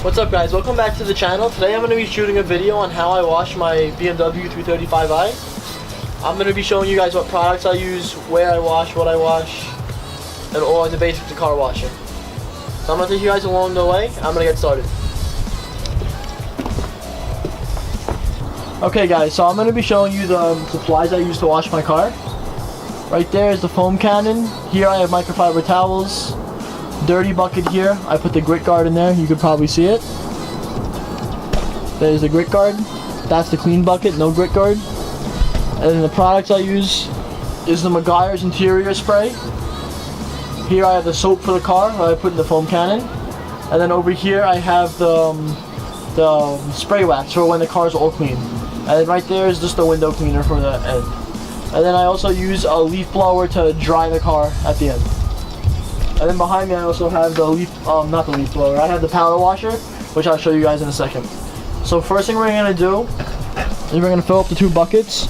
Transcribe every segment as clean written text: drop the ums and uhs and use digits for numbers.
What's up guys, welcome back to the channel. Today I'm going to be shooting a video on how I wash my BMW 335i. I'm going to be showing you guys what products I use, where I wash, what I wash, and all the basics of car washing. So I'm going to take you guys along the way. I'm going to get started. Okay guys, so I'm going to be showing you the supplies I use to wash my car. Right there is the foam cannon. Here I have microfiber towels. Dirty bucket here. I put the grit guard in there. You could probably see it. There's the grit guard. That's the clean bucket, no grit guard. And then the products I use is the Meguiar's interior spray. Here I have the soap for the car that I put in the foam cannon. And then over here I have the spray wax for when the car's all clean. And then right there is just the window cleaner for the end. And then I also use a leaf blower to dry the car at the end. And then behind me I also have the not the leaf blower, I have the power washer, which I'll show you guys in a second. So first thing we're going to do is we're going to fill up the two buckets.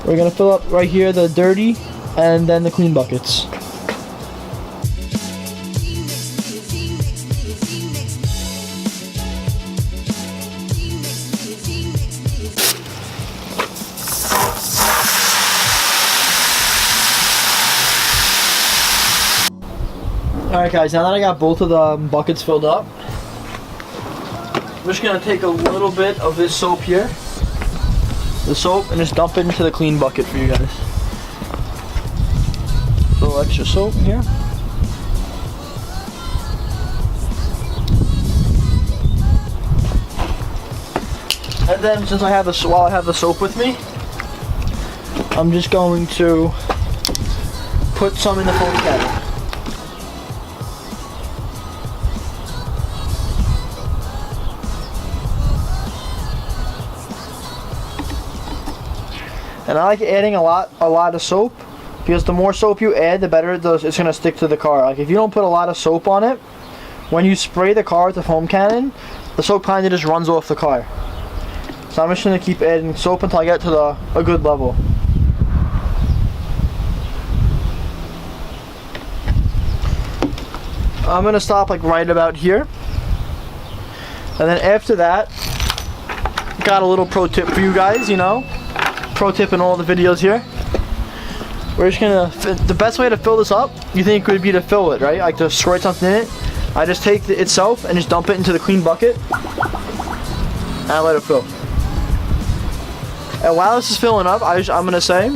We're going to fill up right here the dirty and then the clean buckets. Alright guys, now that I got both of the buckets filled up, I'm just going to take a little bit of this soap here, the soap, and just dump it into the clean bucket for you guys. A little extra soap here. And then since I have while I have the soap with me, I'm just going to put some in the foam cannon. And I like adding a lot of soap, because the more soap you add, the better it's going to stick to the car. Like if you don't put a lot of soap on it, when you spray the car with the foam cannon, the soap kind of just runs off the car. So I'm just going to keep adding soap until I get to a good level. I'm going to stop like right about here. And then after that, got a little pro tip for you guys, you know. Pro tip in all the videos here. We're just gonna, the best way to fill this up, you think would be to fill it, right? Like to squirt something in it. I just take it itself and just dump it into the clean bucket and I let it fill. And while this is filling up, I'm gonna say,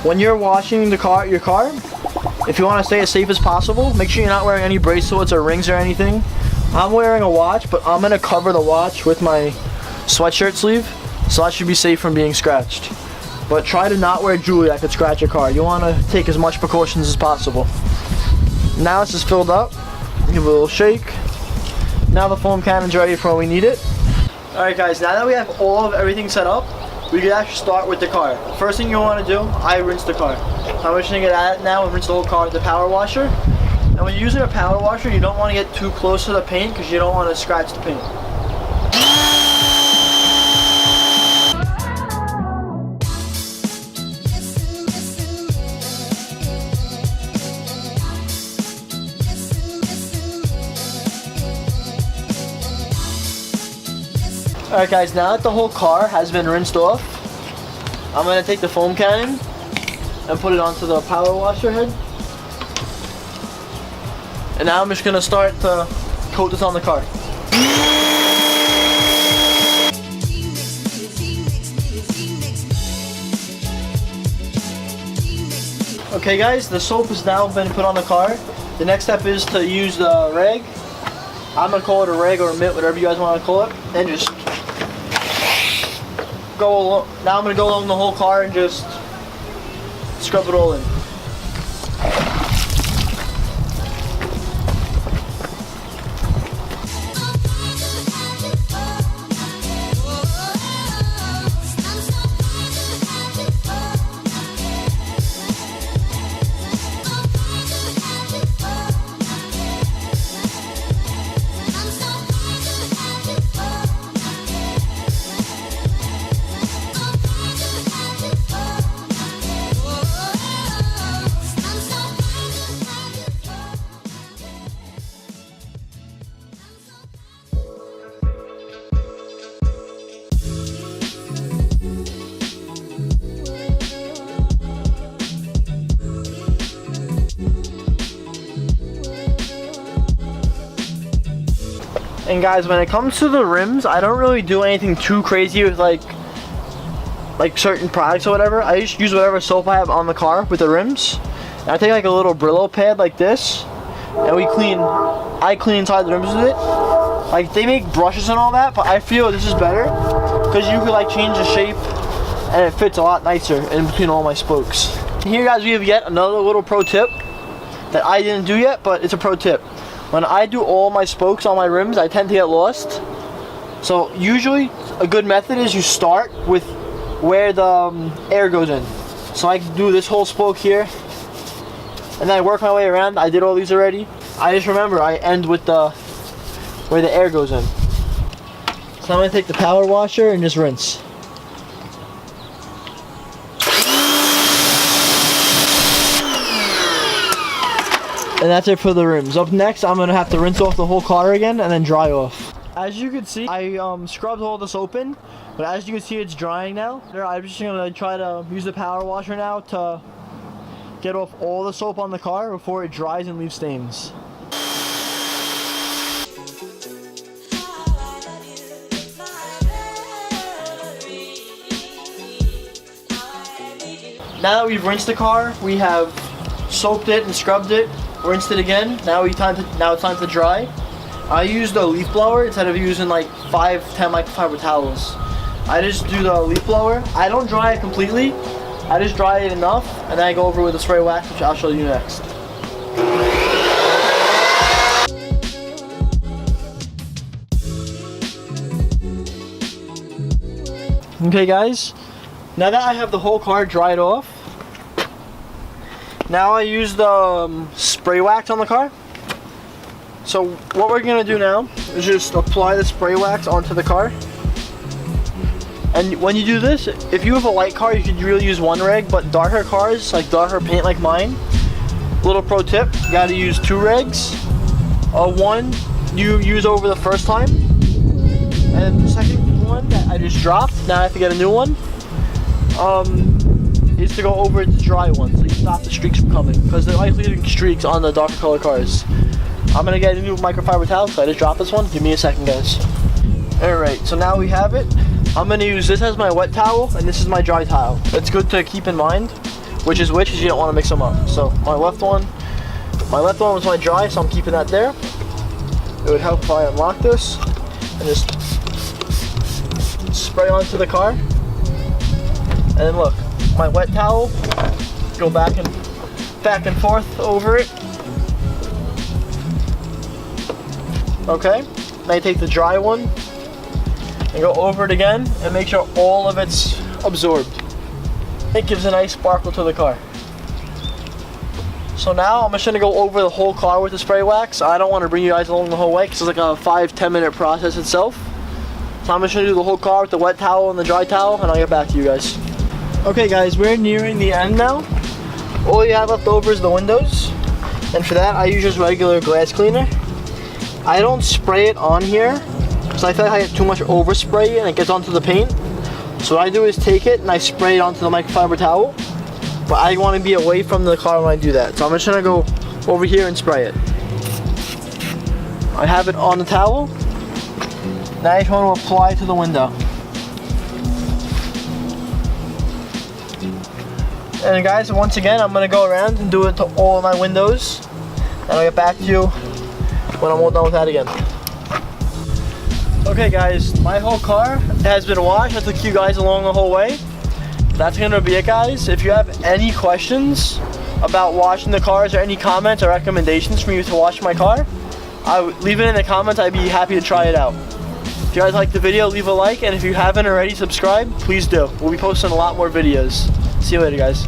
when you're washing your car, if you want to stay as safe as possible, make sure you're not wearing any bracelets or rings or anything. I'm wearing a watch, but I'm gonna cover the watch with my sweatshirt sleeve. So that should be safe from being scratched. But try to not wear jewelry that could scratch your car. You want to take as much precautions as possible. Now this is filled up. Give it a little shake. Now the foam cannon's ready for when we need it. Alright guys, now that we have everything set up, we can actually start with the car. First thing you want to do, I rinse the car. I'm just going to get at it now and rinse the whole car with the power washer. And when you're using a power washer, you don't want to get too close to the paint because you don't want to scratch the paint. Alright guys, now that the whole car has been rinsed off, I'm going to take the foam cannon and put it onto the power washer head. And now I'm just going to start to coat this on the car. Okay guys, the soap has now been put on the car. The next step is to use the rag. I'm going to call it a rag or a mitt, whatever you guys want to call it, and just go along. Now I'm going to go along the whole car and just scrub it all in. And guys, when it comes to the rims, I don't really do anything too crazy with like certain products or whatever. I just use whatever soap I have on the car with the rims. And I take like a little Brillo pad like this, and I clean inside the rims with it. Like, they make brushes and all that, but I feel this is better because you could like change the shape and it fits a lot nicer in between all my spokes. Here guys, we have yet another little pro tip that I didn't do yet, but it's a pro tip. When I do all my spokes on my rims, I tend to get lost. So usually a good method is you start with where the air goes in. So I do this whole spoke here, and then I work my way around. I did all these already. I just remember I end with where the air goes in. So I'm gonna take the power washer and just rinse. And that's it for the rims. Up next, I'm gonna have to rinse off the whole car again and then dry off. As you can see, I scrubbed all the soap in, but as you can see, it's drying now. I'm just gonna try to use the power washer now to get off all the soap on the car before it dries and leaves stains. Now that we've rinsed the car, we have soaped it and scrubbed it, rinsed it again. Now it's time to dry. I used a leaf blower instead of using like 5-10 microfiber towels. I just do the leaf blower. I don't dry it completely. I just dry it enough, and then I go over with a spray wax, which I'll show you next. Okay guys, now that I have the whole car dried off, now I use the spray wax on the car. So what we're gonna do now is just apply the spray wax onto the car. And when you do this, if you have a light car, you could really use one rag, but darker cars, like darker paint like mine, little pro tip, you gotta use 2 rags. One you use over the first time, and the second one that I just dropped, now I have to get a new one, is to go over the dry one, so you stop the streaks from coming, because they're like leaving streaks on the darker color cars. I'm gonna get a new microfiber towel, so I just dropped this one. Give me a second, guys. Alright, so now we have it. I'm gonna use this as my wet towel, and this is my dry towel. It's good to keep in mind which is which, because you don't want to mix them up. So my left one was my dry, so I'm keeping that there. It would help if I unlock this and just spray onto the car. And then look, my wet towel, go back and forth over it. Okay, now you take the dry one and go over it again and make sure all of it's absorbed. It gives a nice sparkle to the car. So now I'm just gonna go over the whole car with the spray wax. I don't want to bring you guys along the whole way because it's like a 5-10 minute process itself. So I'm just gonna do the whole car with the wet towel and the dry towel, and I'll get back to you guys. Okay guys, we're nearing the end now. All you have left over is the windows, and for that I use just regular glass cleaner. I don't spray it on here because I feel like I get too much overspray and it gets onto the paint. So what I do is take it and I spray it onto the microfiber towel, but I want to be away from the car when I do that. So I'm just gonna go over here and spray it. I have it on the towel. Now I just want to apply to the window. And guys, once again, I'm gonna go around and do it to all of my windows, and I'll get back to you when I'm all done with that again. Okay guys, my whole car has been washed. I took you guys along the whole way. That's gonna be it guys. If you have any questions about washing the cars, or any comments or recommendations for you to wash my car, leave it in the comments. I'd be happy to try it out. If you guys like the video, leave a like, and if you haven't already subscribed, please do. We'll be posting a lot more videos. See you later guys.